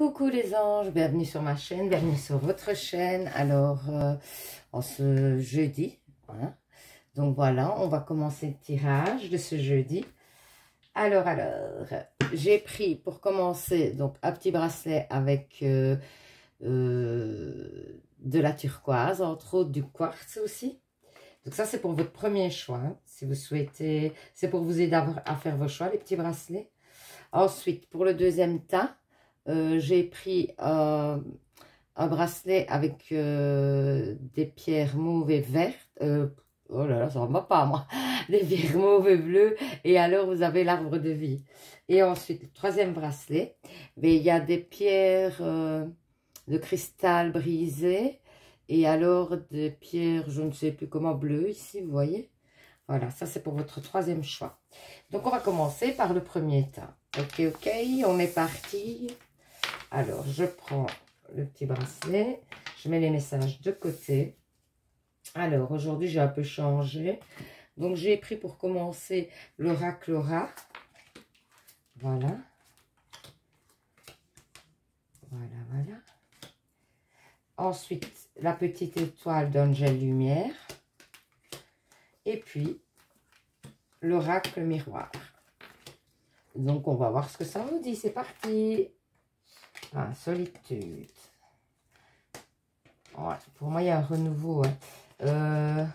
Coucou les anges, bienvenue sur ma chaîne, bienvenue sur votre chaîne. Alors, en ce jeudi, hein, donc voilà, on va commencer le tirage de ce jeudi. Alors, j'ai pris pour commencer donc un petit bracelet avec de la turquoise, entre autres du quartz aussi. Donc ça, c'est pour votre premier choix, hein, si vous souhaitez, c'est pour vous aider à faire vos choix, les petits bracelets. Ensuite, pour le deuxième tas, j'ai pris un bracelet avec des pierres mauves et vertes. Oh là là, ça ne va pas, moi. Des pierres mauves et bleues. Et alors, vous avez l'arbre de vie. Et ensuite, le troisième bracelet, mais il y a des pierres de cristal brisées. Et alors, des pierres, je ne sais plus comment, bleues, ici, vous voyez. Voilà, ça c'est pour votre troisième choix. Donc, on va commencer par le premier tas. Ok, on est parti. Alors, je prends le petit bracelet. Je mets les messages de côté. Alors, aujourd'hui, j'ai un peu changé. Donc, j'ai pris pour commencer l'oracle Aura. Voilà. Voilà. Ensuite, la petite étoile d'Angel Lumière. Et puis, l'oracle Miroir. Donc, on va voir ce que ça nous dit. C'est parti. Ah, solitude. Ouais, pour moi, il y a un renouveau. Hein.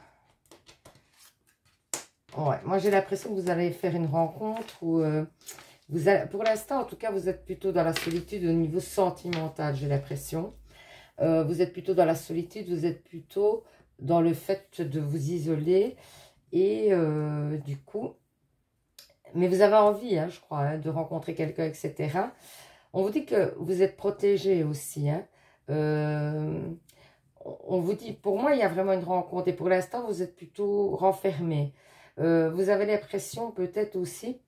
Ouais, moi, j'ai l'impression que vous allez faire une rencontre où pour l'instant, en tout cas, vous êtes plutôt dans la solitude au niveau sentimental, j'ai l'impression. Vous êtes plutôt dans la solitude, vous êtes plutôt dans le fait de vous isoler. Et du coup, mais vous avez envie, hein, je crois, hein, de rencontrer quelqu'un, etc. On vous dit que vous êtes protégé aussi. Hein. On vous dit, pour moi, il y a vraiment une rencontre. Et pour l'instant, vous êtes plutôt renfermé. Vous avez l'impression peut-être aussi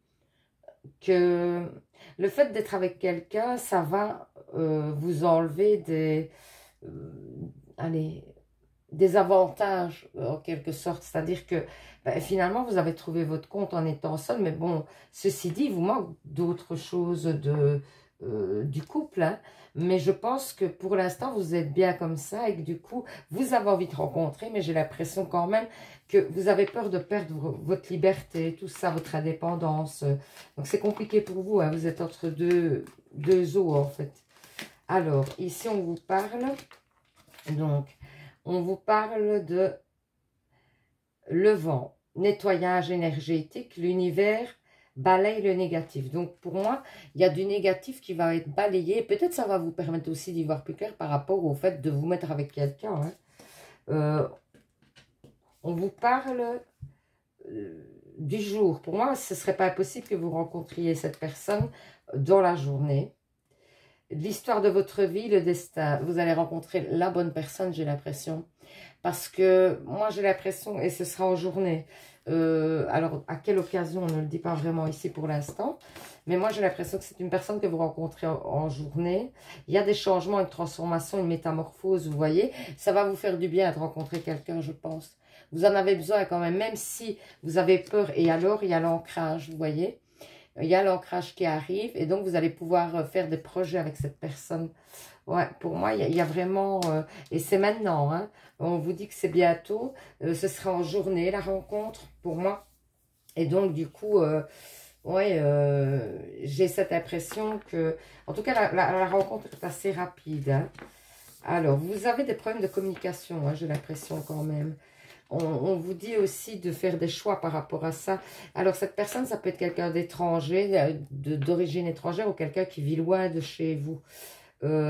que le fait d'être avec quelqu'un, ça va vous enlever des avantages, en quelque sorte. C'est-à-dire que finalement, vous avez trouvé votre compte en étant seul. Mais bon, ceci dit, il vous manque d'autres choses du couple, hein. Mais je pense que pour l'instant vous êtes bien comme ça et que du coup vous avez envie de rencontrer, mais j'ai l'impression quand même que vous avez peur de perdre votre liberté, tout ça, votre indépendance. Donc c'est compliqué pour vous, hein. Vous êtes entre deux eaux en fait. Alors ici on vous parle, donc on vous parle de le vent, nettoyage énergétique, l'univers balaye le négatif. Donc, pour moi, il y a du négatif qui va être balayé. Peut-être ça va vous permettre aussi d'y voir plus clair par rapport au fait de vous mettre avec quelqu'un. Hein. On vous parle du jour. Pour moi, ce ne serait pas impossible que vous rencontriez cette personne dans la journée. L'histoire de votre vie, le destin. Vous allez rencontrer la bonne personne, j'ai l'impression. Parce que moi, j'ai l'impression, et ce sera en journée. Alors, à quelle occasion, on ne le dit pas vraiment ici pour l'instant. Mais moi, j'ai l'impression que c'est une personne que vous rencontrez en journée. Il y a des changements, une transformation, une métamorphose, vous voyez. Ça va vous faire du bien de rencontrer quelqu'un, je pense. Vous en avez besoin quand même si vous avez peur. Et alors, il y a l'ancrage, vous voyez. Il y a l'ancrage qui arrive. Et donc, vous allez pouvoir faire des projets avec cette personne. Ouais, pour moi, il y a vraiment... et c'est maintenant, hein. On vous dit que c'est bientôt. Ce sera en journée, la rencontre, pour moi. Et donc, du coup, j'ai cette impression que... En tout cas, la rencontre est assez rapide. Hein. Alors, vous avez des problèmes de communication, hein, j'ai l'impression quand même. On vous dit aussi de faire des choix par rapport à ça. Alors, cette personne, ça peut être quelqu'un d'étranger, d'origine étrangère ou quelqu'un qui vit loin de chez vous.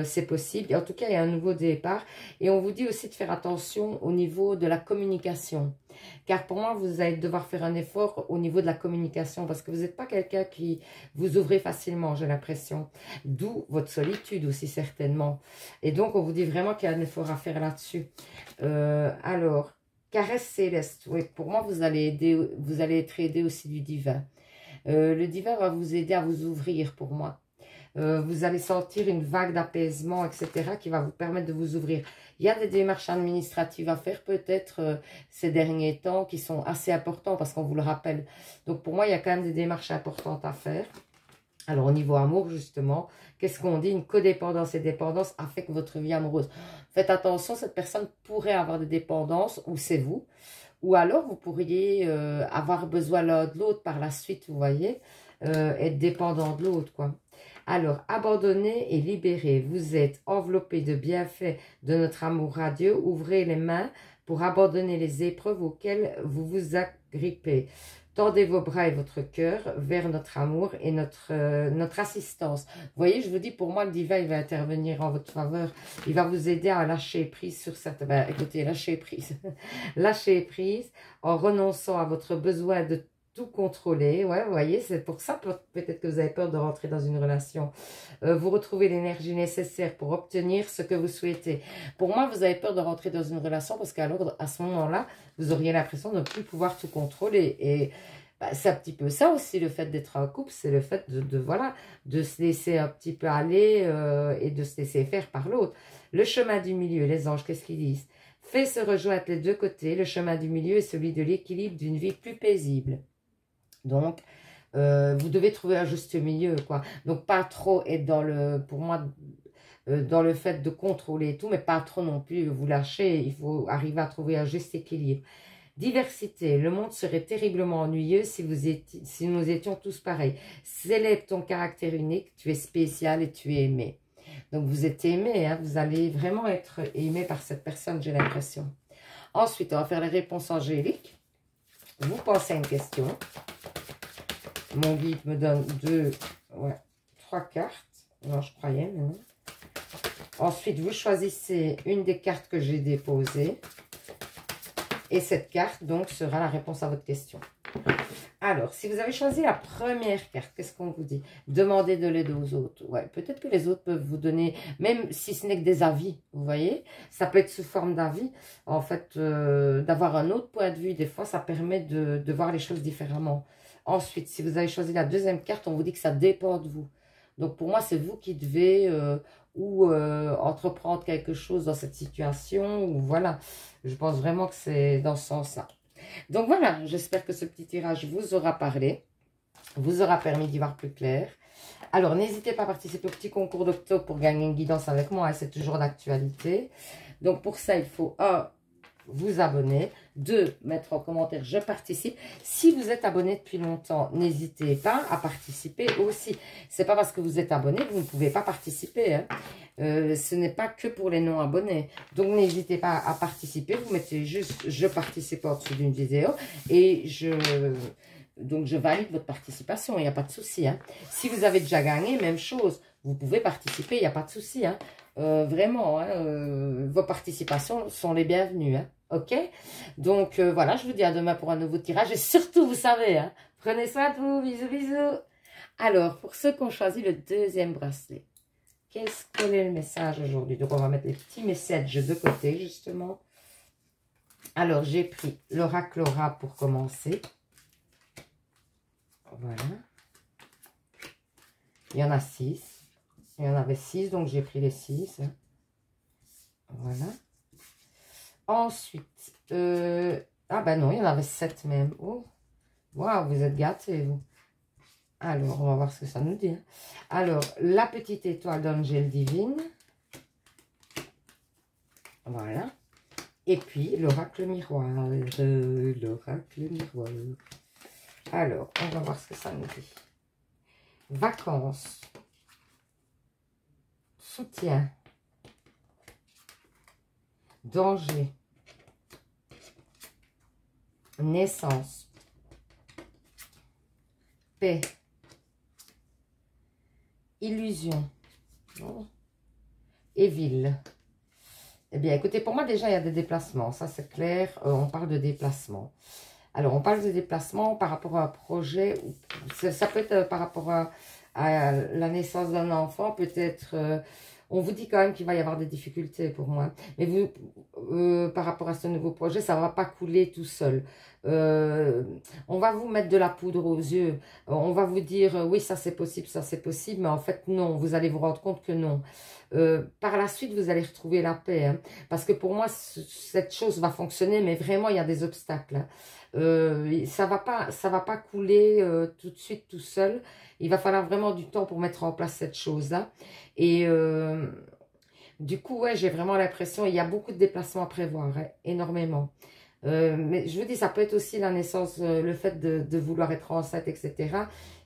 C'est possible. En tout cas, il y a un nouveau départ. Et on vous dit aussi de faire attention au niveau de la communication. Car pour moi, vous allez devoir faire un effort au niveau de la communication. Parce que vous n'êtes pas quelqu'un qui vous ouvrez facilement, j'ai l'impression. D'où votre solitude aussi, certainement. Et donc, on vous dit vraiment qu'il y a un effort à faire là-dessus. Alors, caresse céleste. Oui, pour moi, vous allez être aidé aussi du divin. Le divin va vous aider à vous ouvrir pour moi. Vous allez sentir une vague d'apaisement, etc. qui va vous permettre de vous ouvrir. Il y a des démarches administratives à faire peut-être ces derniers temps qui sont assez importants parce qu'on vous le rappelle. Donc pour moi, il y a quand même des démarches importantes à faire. Alors, au niveau amour, justement, qu'est-ce qu'on dit? Une codépendance et dépendance affectent votre vie amoureuse. Faites attention, cette personne pourrait avoir des dépendances, ou c'est vous, ou alors vous pourriez avoir besoin l'un de l'autre par la suite, vous voyez, être dépendant de l'autre, quoi. Alors, abandonnez et libérez. Vous êtes enveloppé de bienfaits de notre amour radieux. Ouvrez les mains pour abandonner les épreuves auxquelles vous vous agrippez. Tendez vos bras et votre cœur vers notre amour et notre assistance. Vous voyez, je vous dis, pour moi, le divin, il va intervenir en votre faveur. Il va vous aider à lâcher prise sur cette... Ben, écoutez, lâcher prise. Lâcher prise en renonçant à votre besoin de tout contrôler. Ouais, vous voyez, c'est pour ça peut-être que vous avez peur de rentrer dans une relation. Vous retrouvez l'énergie nécessaire pour obtenir ce que vous souhaitez. Pour moi, vous avez peur de rentrer dans une relation parce qu'alors, à ce moment-là, vous auriez l'impression de ne plus pouvoir tout contrôler. Et bah, c'est un petit peu ça aussi, le fait d'être en couple, c'est le fait voilà, de se laisser un petit peu aller et de se laisser faire par l'autre. Le chemin du milieu, les anges, qu'est-ce qu'ils disent? Fait se rejoindre les deux côtés. Le chemin du milieu est celui de l'équilibre d'une vie plus paisible. Donc, vous devez trouver un juste milieu, quoi. Donc, pas trop être dans le, pour moi, dans le fait de contrôler et tout, mais pas trop non plus vous lâcher. Il faut arriver à trouver un juste équilibre. Diversité. Le monde serait terriblement ennuyeux si nous étions tous pareils. Célèbre ton caractère unique. Tu es spécial et tu es aimé. Donc, vous êtes aimé. Hein, vous allez vraiment être aimé par cette personne, j'ai l'impression. Ensuite, on va faire les réponses angéliques. Vous pensez à une question. Mon guide me donne 3 cartes. Non, je croyais, mais non. Ensuite, vous choisissez une des cartes que j'ai déposées. Et cette carte, donc, sera la réponse à votre question. Alors, si vous avez choisi la première carte, qu'est-ce qu'on vous dit? Demandez de l'aide aux autres. Ouais, peut-être que les autres peuvent vous donner, même si ce n'est que des avis, vous voyez? Ça peut être sous forme d'avis. En fait, d'avoir un autre point de vue, des fois, ça permet de voir les choses différemment. Ensuite, si vous avez choisi la deuxième carte, on vous dit que ça dépend de vous. Donc, pour moi, c'est vous qui devez entreprendre quelque chose dans cette situation. Ou voilà, je pense vraiment que c'est dans ce sens-là. Donc, voilà, j'espère que ce petit tirage vous aura parlé, vous aura permis d'y voir plus clair. Alors, n'hésitez pas à participer au petit concours d'octobre pour gagner une guidance avec moi. Hein, c'est toujours d'actualité. Donc, pour ça, il faut vous abonner, 2, mettre en commentaire je participe. Si vous êtes abonné depuis longtemps, n'hésitez pas à participer aussi. C'est pas parce que vous êtes abonné que vous ne pouvez pas participer. Hein. Ce n'est pas que pour les non abonnés. Donc n'hésitez pas à participer. Vous mettez juste je participe en dessous d'une vidéo et donc je valide votre participation, il n'y a pas de souci. Hein. Si vous avez déjà gagné, même chose, vous pouvez participer, il n'y a pas de souci. Hein. Vraiment, hein, vos participations sont les bienvenues. Hein. Ok? Donc voilà, je vous dis à demain pour un nouveau tirage. Et surtout, vous savez, hein, prenez soin de vous. Bisous, bisous. Alors, pour ceux qui ont choisi le deuxième bracelet, quel est le message aujourd'hui? Donc, on va mettre les petits messages de côté, justement. Alors, j'ai pris l'oracle Aura pour commencer. Voilà. Il y en a 6. Il y en avait 6, donc j'ai pris les 6. Voilà. Ensuite, ah ben non, il y en avait 7 même. Oh, waouh, vous êtes gâtés, vous. Alors, on va voir ce que ça nous dit. Hein. Alors, la petite étoile d'Angèle Divine. Voilà. Et puis, l'oracle miroir. L'oracle miroir. Alors, on va voir ce que ça nous dit. Vacances. Soutien. Danger. Naissance. Paix. Illusion. Et ville. Eh bien, écoutez, pour moi, déjà, il y a des déplacements. Ça, c'est clair. On parle de déplacement. Alors, on parle de déplacement par rapport à un projet. Ça peut être par rapport à la naissance d'un enfant. Peut-être On vous dit quand même qu'il va y avoir des difficultés pour moi. Mais vous, par rapport à ce nouveau projet, ça ne va pas couler tout seul. On va vous mettre de la poudre aux yeux. On va vous dire, oui, ça c'est possible, mais en fait non, vous allez vous rendre compte que non. Par la suite, vous allez retrouver la paix. Hein, parce que pour moi, cette chose va fonctionner, mais vraiment, il y a des obstacles. Hein. Ça va pas couler tout de suite, tout seul. Il va falloir vraiment du temps pour mettre en place cette chose-là. Et du coup, ouais, j'ai vraiment l'impression, il y a beaucoup de déplacements à prévoir, hein, énormément. Mais je vous dis, ça peut être aussi la naissance, le fait de vouloir être enceinte, etc.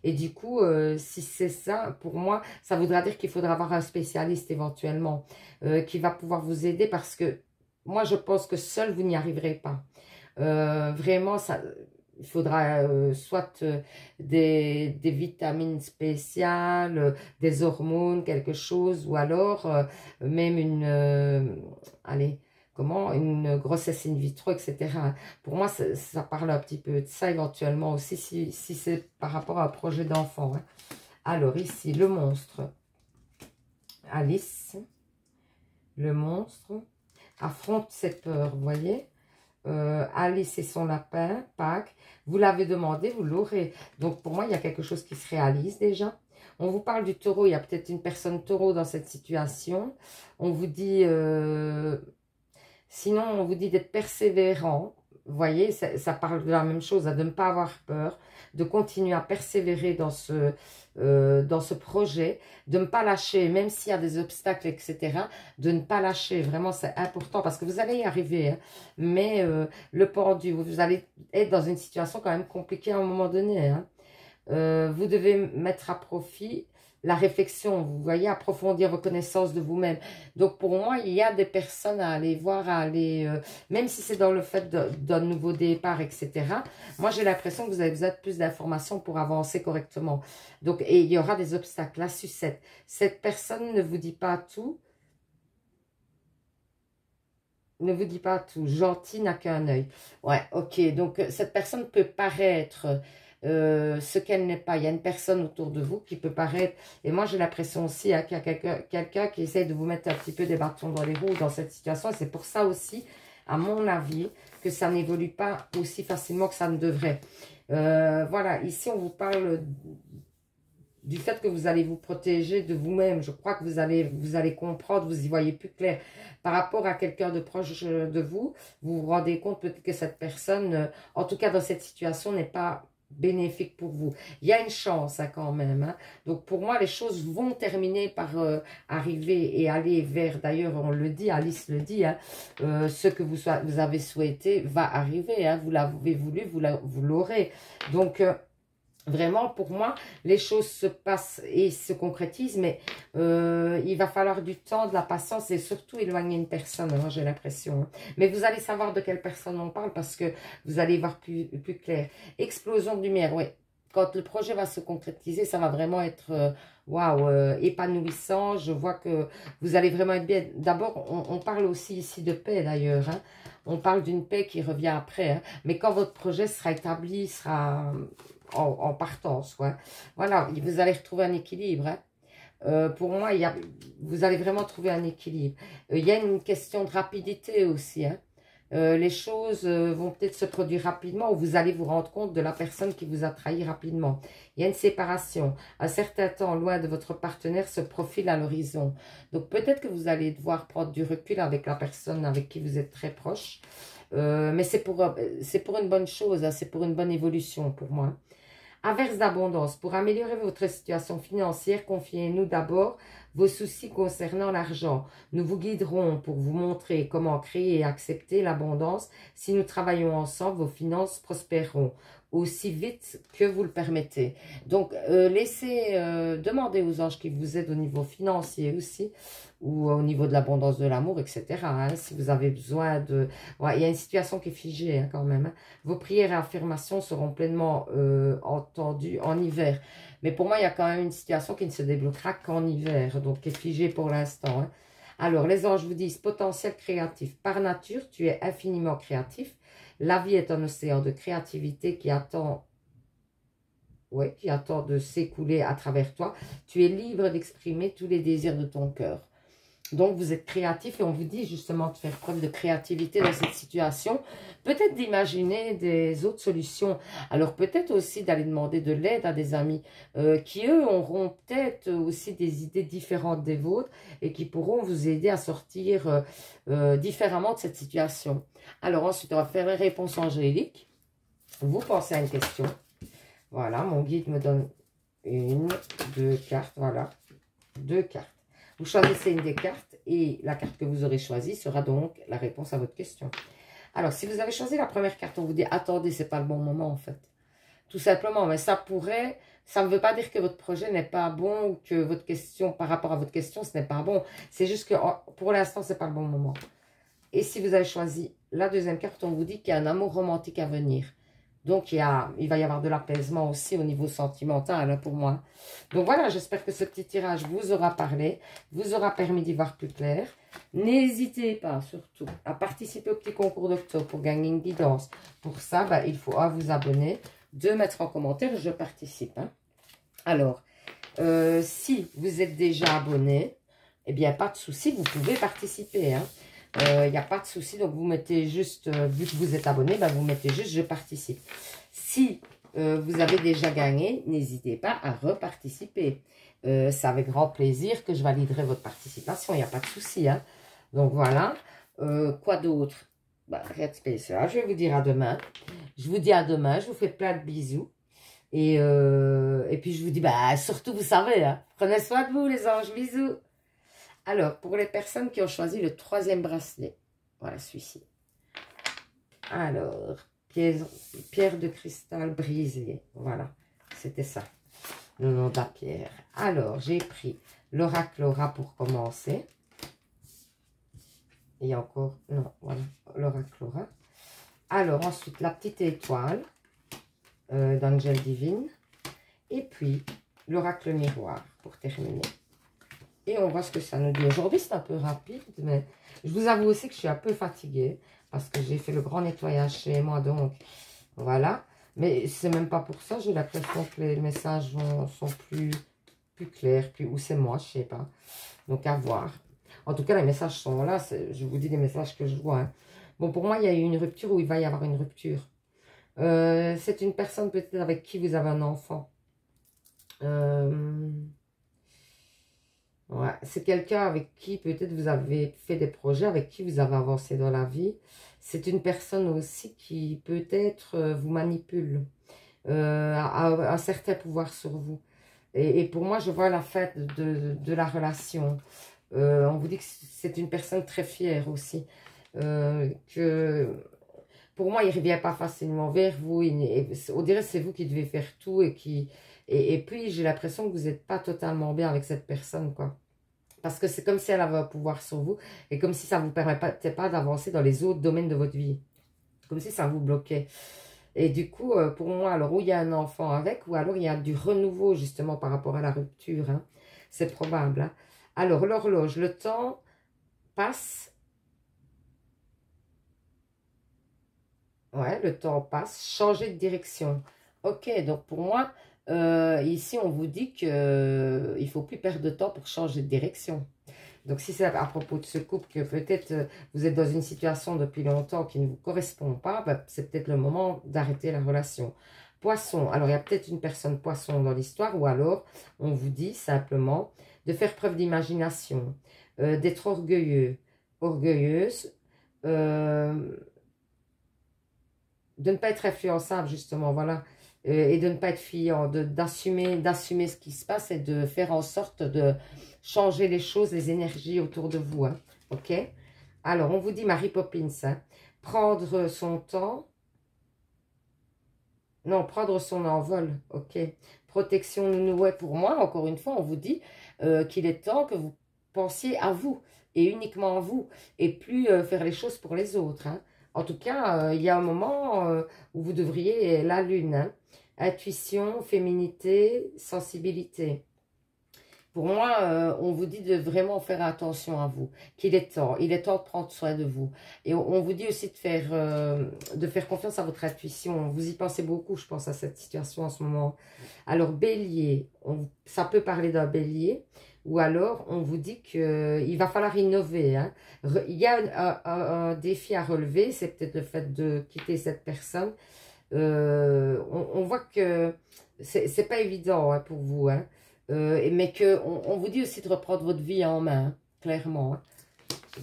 Et du coup, si c'est ça, pour moi, ça voudra dire qu'il faudra avoir un spécialiste éventuellement qui va pouvoir vous aider parce que moi, je pense que seul, vous n'y arriverez pas. Vraiment, ça, il faudra soit des vitamines spéciales, des hormones, quelque chose, ou alors même allez, comment, une grossesse in vitro, etc. Pour moi, ça parle un petit peu de ça éventuellement aussi, si c'est par rapport à un projet d'enfant. Hein. Alors ici, le monstre. Alice, le monstre, affronte ses peurs, vous voyez. Alice et son lapin, Pâques, vous l'avez demandé, vous l'aurez. Donc pour moi, il y a quelque chose qui se réalise déjà. On vous parle du taureau, il y a peut-être une personne taureau dans cette situation. On vous dit, sinon on vous dit d'être persévérant. Vous voyez, ça parle de la même chose, de ne pas avoir peur, de continuer à persévérer dans ce projet, de ne pas lâcher, même s'il y a des obstacles, etc., de ne pas lâcher. Vraiment, c'est important parce que vous allez y arriver. Hein. Mais le pendu, vous allez être dans une situation quand même compliquée à un moment donné. Hein. Vous devez mettre à profit la réflexion, vous voyez, approfondir vos connaissances de vous-même. Donc, pour moi, il y a des personnes à aller voir, même si c'est dans le fait d'un nouveau départ, etc. Moi, j'ai l'impression que vous avez besoin de plus d'informations pour avancer correctement. Donc, et il y aura des obstacles. La sucette, cette personne ne vous dit pas tout. Ne vous dit pas tout. Gentil n'a qu'un œil. Ouais, ok. Donc, cette personne peut paraître ce qu'elle n'est pas. Il y a une personne autour de vous qui peut paraître, et moi j'ai l'impression aussi hein, qu'il y a quelqu'un qui essaie de vous mettre un petit peu des bâtons dans les roues dans cette situation, et c'est pour ça aussi, à mon avis, que ça n'évolue pas aussi facilement que ça ne devrait. Voilà, ici on vous parle du fait que vous allez vous protéger de vous-même. Je crois que vous allez comprendre, vous y voyez plus clair. Par rapport à quelqu'un de proche de vous, vous vous rendez compte peut-être que cette personne, en tout cas dans cette situation, n'est pas bénéfique pour vous. Il y a une chance hein, quand même. Hein. Donc pour moi, les choses vont terminer par arriver et aller vers, d'ailleurs on le dit, Alice le dit, hein, ce que vous avez souhaité va arriver. Hein. Vous l'avez voulu, vous l'aurez. Donc vraiment, pour moi, les choses se passent et se concrétisent, mais il va falloir du temps, de la patience et surtout éloigner une personne, moi j'ai l'impression. Hein. Mais vous allez savoir de quelle personne on parle parce que vous allez voir plus clair. Explosion de lumière, oui. Quand le projet va se concrétiser, ça va vraiment être waouh, épanouissant. Je vois que vous allez vraiment être bien. D'abord, on parle aussi ici de paix d'ailleurs. Hein. On parle d'une paix qui revient après. Hein. Mais quand votre projet sera établi, sera en partance. Ouais. Voilà, vous allez retrouver un équilibre. Hein. Pour moi, vous allez vraiment trouver un équilibre. Il y a une question de rapidité aussi. Hein. Les choses vont peut-être se produire rapidement ou vous allez vous rendre compte de la personne qui vous a trahi rapidement. Il y a une séparation. Un certain temps loin de votre partenaire se profile à l'horizon. Donc peut-être que vous allez devoir prendre du recul avec la personne avec qui vous êtes très proche. Mais c'est pour une bonne chose, hein, c'est pour une bonne évolution pour moi. Averse d'abondance. Pour améliorer votre situation financière, confiez-nous d'abord vos soucis concernant l'argent. Nous vous guiderons pour vous montrer comment créer et accepter l'abondance. Si nous travaillons ensemble, vos finances prospéreront aussi vite que vous le permettez. Donc, laissez demander aux anges qui vous aident au niveau financier aussi, ou au niveau de l'abondance de l'amour, etc. Hein, si vous avez besoin de... Ouais, il y a une situation qui est figée hein, quand même. Hein. Vos prières et affirmations seront pleinement entendues en hiver. Mais pour moi, il y a quand même une situation qui ne se débloquera qu'en hiver, donc qui est figée pour l'instant. Hein. Alors, les anges vous disent potentiel créatif. Par nature, tu es infiniment créatif. La vie est un océan de créativité qui attend de s'écouler à travers toi. Tu es libre d'exprimer tous les désirs de ton cœur. Donc, vous êtes créatif et on vous dit justement de faire preuve de créativité dans cette situation. Peut-être d'imaginer des autres solutions. Alors, peut-être aussi d'aller demander de l'aide à des amis qui, eux, auront peut-être aussi des idées différentes des vôtres et qui pourront vous aider à sortir différemment de cette situation. Alors, ensuite, on va faire les réponses angéliques. Vous pensez à une question. Voilà, mon guide me donne une, deux cartes. Voilà, deux cartes. Vous choisissez une des cartes et la carte que vous aurez choisie sera donc la réponse à votre question. Alors, si vous avez choisi la première carte, on vous dit « Attendez, c'est pas le bon moment en fait. » Tout simplement, mais ça pourrait... Ça ne veut pas dire que votre projet n'est pas bon ou que votre question, par rapport à votre question, ce n'est pas bon. C'est juste que pour l'instant, ce n'est pas le bon moment. Et si vous avez choisi la deuxième carte, on vous dit qu'il y a un amour romantique à venir. Donc, il va y avoir de l'apaisement aussi au niveau sentimental hein, pour moi. Donc, voilà, j'espère que ce petit tirage vous aura parlé, vous aura permis d'y voir plus clair. N'hésitez pas, surtout, à participer au petit concours d'octobre pour gagner une guidance. Pour ça, bah, il faut vous abonner, de mettre en commentaire « Je participe hein. ». Alors, si vous êtes déjà abonné, eh bien, pas de souci, vous pouvez participer hein. Il n'y a pas de souci, donc vous mettez juste, vu que vous êtes abonné, ben vous mettez juste « Je participe ». Si vous avez déjà gagné, n'hésitez pas à reparticiper. C'est avec grand plaisir que je validerai votre participation, il n'y a pas de souci. Hein. Donc voilà. Quoi d'autre? Ben, rien de spécial, je vais vous dire à demain. Je vous dis à demain, je vous fais plein de bisous. Et puis je vous dis, bah, surtout vous savez, hein, prenez soin de vous les anges, bisous. Alors, pour les personnes qui ont choisi le troisième bracelet, voilà celui-ci. Alors, pierre de cristal brisée, voilà, c'était ça, le nom de la pierre. Alors, j'ai pris l'oracle Aura pour commencer. Et encore, non, voilà, l'oracle Aura. Alors, ensuite, la petite étoile d'Angel Divine. Et puis, l'oracle miroir pour terminer. Et on voit ce que ça nous dit. Aujourd'hui, c'est un peu rapide, mais je vous avoue aussi que je suis un peu fatiguée parce que j'ai fait le grand nettoyage chez moi, donc voilà. Mais c'est même pas pour ça, j'ai l'impression que les messages sont plus clairs, ou c'est moi, je sais pas. Donc, à voir. En tout cas, les messages sont là, je vous dis des messages que je vois. Hein. Bon, pour moi, il y a eu une rupture ou il va y avoir une rupture. C'est une personne peut-être avec qui vous avez un enfant. Ouais, c'est quelqu'un avec qui peut-être vous avez fait des projets, avec qui vous avez avancé dans la vie. C'est une personne aussi qui peut-être vous manipule, a un certain pouvoir sur vous. Et pour moi, je vois la fête de la relation. On vous dit que c'est une personne très fière aussi. Que pour moi, il ne revient pas facilement vers vous. On dirait que c'est vous qui devez faire tout et puis, j'ai l'impression que vous n'êtes pas totalement bien avec cette personne, quoi. Parce que c'est comme si elle avait un pouvoir sur vous et comme si ça ne vous permettait pas d'avancer dans les autres domaines de votre vie. Comme si ça vous bloquait. Et du coup, pour moi, alors, où il y a un enfant avec, ou alors il y a du renouveau, justement, par rapport à la rupture. Hein. C'est probable. Hein. Alors, l'horloge, le temps passe. Ouais, le temps passe. Changer de direction. Ok, donc pour moi... ici, on vous dit qu'il ne faut plus perdre de temps pour changer de direction. Donc, si c'est à propos de ce couple que peut-être vous êtes dans une situation depuis longtemps qui ne vous correspond pas, bah, c'est peut-être le moment d'arrêter la relation. Poisson, alors il y a peut-être une personne poisson dans l'histoire ou alors on vous dit simplement de faire preuve d'imagination, d'être orgueilleux, orgueilleuse, de ne pas être influençable justement, voilà. Et de ne pas être fuyant, d'assumer ce qui se passe et de faire en sorte de changer les choses, les énergies autour de vous. Hein, ok? Alors, on vous dit Mary Poppins, hein, prendre son temps. Non, prendre son envol. Ok. Protection nounou. Ouais, pour moi, encore une fois, on vous dit qu'il est temps que vous pensiez à vous et uniquement à vous et plus faire les choses pour les autres. Hein. En tout cas, il y a un moment où vous devriez la lune. Hein. Intuition, féminité, sensibilité. Pour moi, on vous dit de vraiment faire attention à vous, qu'il est temps. Il est temps de prendre soin de vous. Et on vous dit aussi de faire confiance à votre intuition. Vous y pensez beaucoup, je pense, à cette situation en ce moment. Alors, bélier, ça peut parler d'un bélier. ou alors on vous dit qu'il va falloir innover. Hein. Il y a un défi à relever, c'est peut-être le fait de quitter cette personne. On voit que c'est pas évident hein, pour vous, hein. Mais on vous dit aussi de reprendre votre vie en main, hein, clairement. Hein.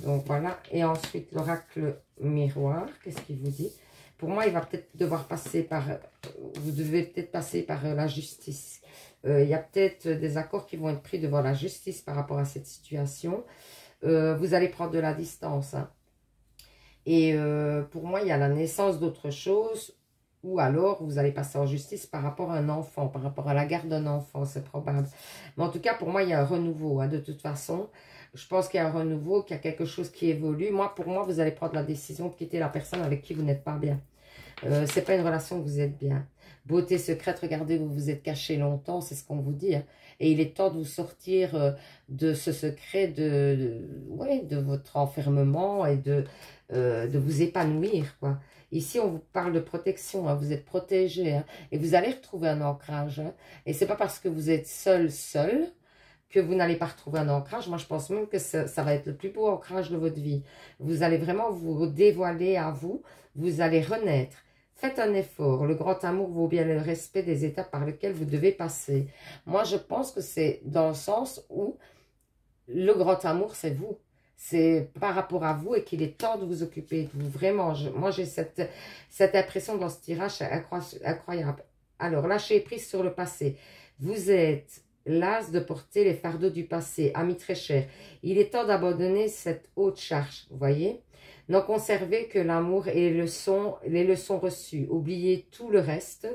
Donc voilà, et ensuite l'oracle miroir, qu'est-ce qu'il vous dit? Pour moi, il va peut-être devoir passer par, vous devez peut-être passer par la justice. Il y a peut-être des accords qui vont être pris devant la justice par rapport à cette situation. Vous allez prendre de la distance. Hein. Et pour moi, il y a la naissance d'autre chose. Ou alors, vous allez passer en justice par rapport à un enfant, par rapport à la garde d'un enfant, c'est probable. Mais en tout cas, pour moi, il y a un renouveau. Hein, de toute façon, je pense qu'il y a un renouveau, qu'il y a quelque chose qui évolue. Pour moi, vous allez prendre la décision de quitter la personne avec qui vous n'êtes pas bien. C'est pas une relation où vous êtes bien. Beauté secrète, regardez, vous vous êtes caché longtemps, c'est ce qu'on vous dit. Hein. Et il est temps de vous sortir de ce secret, de votre enfermement et de vous épanouir, quoi. Ici, on vous parle de protection, hein, vous êtes protégé, hein, et vous allez retrouver un ancrage. Hein, et c'est pas parce que vous êtes seul, que vous n'allez pas retrouver un ancrage. Moi, je pense même que ça va être le plus beau ancrage de votre vie. Vous allez vraiment vous dévoiler à vous, vous allez renaître. Faites un effort. Le grand amour vaut bien le respect des étapes par lesquelles vous devez passer. Moi, je pense que c'est dans le sens où le grand amour, c'est vous. C'est par rapport à vous et qu'il est temps de vous occuper de vous. Vraiment, moi, j'ai cette impression dans ce tirage incroyable. Alors, lâchez prise sur le passé. Vous êtes l'as de porter les fardeaux du passé, ami très cher. Il est temps d'abandonner cette haute charge, vous voyez. N'en conservez que l'amour et les leçons reçues. Oubliez tout le reste.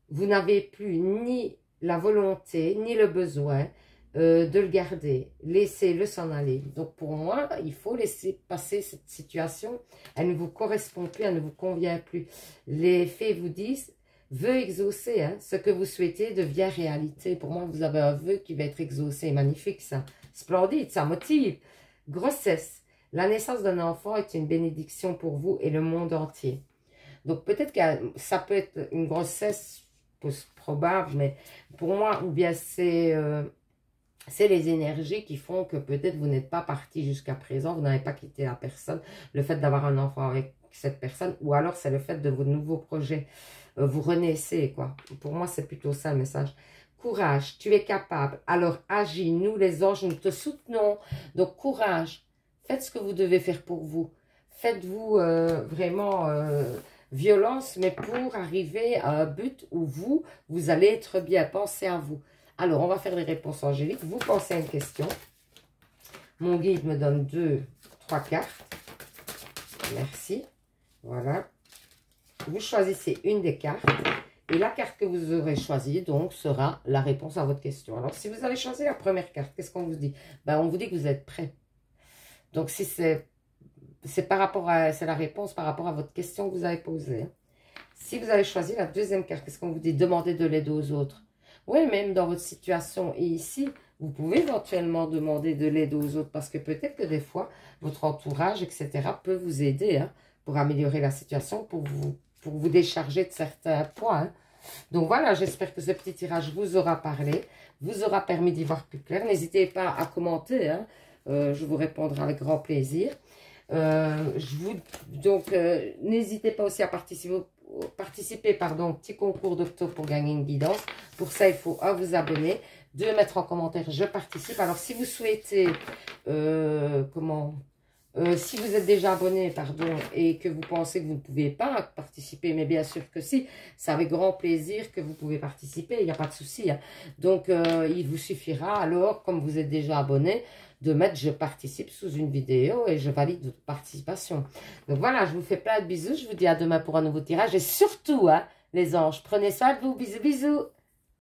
Vous n'avez plus ni la volonté, ni le besoin de le garder. Laissez-le s'en aller. Donc pour moi, il faut laisser passer cette situation. Elle ne vous correspond plus, elle ne vous convient plus. Les fées vous disent, vœu exaucé, hein, ce que vous souhaitez devient réalité. Pour moi, vous avez un vœu qui va être exaucé. Magnifique ça. Splendide, ça motive. Grossesse. La naissance d'un enfant est une bénédiction pour vous et le monde entier. Donc peut-être que ça peut être une grossesse probable, mais pour moi, ou bien c'est les énergies qui font que peut-être vous n'êtes pas parti jusqu'à présent, vous n'avez pas quitté la personne, le fait d'avoir un enfant avec cette personne, ou alors c'est le fait de vos nouveaux projets, vous renaissez, quoi. Pour moi, c'est plutôt ça le message. Courage, tu es capable, alors agis, nous les anges, nous te soutenons, donc courage. Faites ce que vous devez faire pour vous. Faites-vous vraiment violence, mais pour arriver à un but où vous allez être bien. Pensez à vous. Alors, on va faire les réponses angéliques. Vous pensez à une question. Mon guide me donne 3 cartes. Merci. Voilà. Vous choisissez une des cartes. Et la carte que vous aurez choisie, donc, sera la réponse à votre question. Alors, si vous avez choisi la première carte, qu'est-ce qu'on vous dit? Ben, on vous dit que vous êtes prêt. Donc, si c'est la réponse par rapport à votre question que vous avez posée. Hein. Si vous avez choisi la deuxième carte, qu'est-ce qu'on vous dit? Demandez de l'aide aux autres. Oui, même dans votre situation et ici, vous pouvez éventuellement demander de l'aide aux autres parce que peut-être que des fois, votre entourage, etc., peut vous aider hein, pour améliorer la situation, pour vous décharger de certains points. Hein. Donc voilà, j'espère que ce petit tirage vous aura parlé, vous aura permis d'y voir plus clair. N'hésitez pas à commenter, hein. Je vous répondrai avec grand plaisir. N'hésitez pas aussi à participer au petit concours d'octobre pour gagner une guidance. Pour ça, il faut vous abonner, 2 mettre en commentaire je participe. Alors si vous souhaitez si vous êtes déjà abonné, et que vous pensez que vous ne pouvez pas participer, mais bien sûr que si, c'est avec grand plaisir que vous pouvez participer, il n'y a pas de souci. Hein. Donc, il vous suffira alors, comme vous êtes déjà abonné, de mettre « Je participe » sous une vidéo et je valide votre participation. Donc voilà, je vous fais plein de bisous, je vous dis à demain pour un nouveau tirage. Et surtout, hein, les anges, prenez soin de vous, bisous, bisous.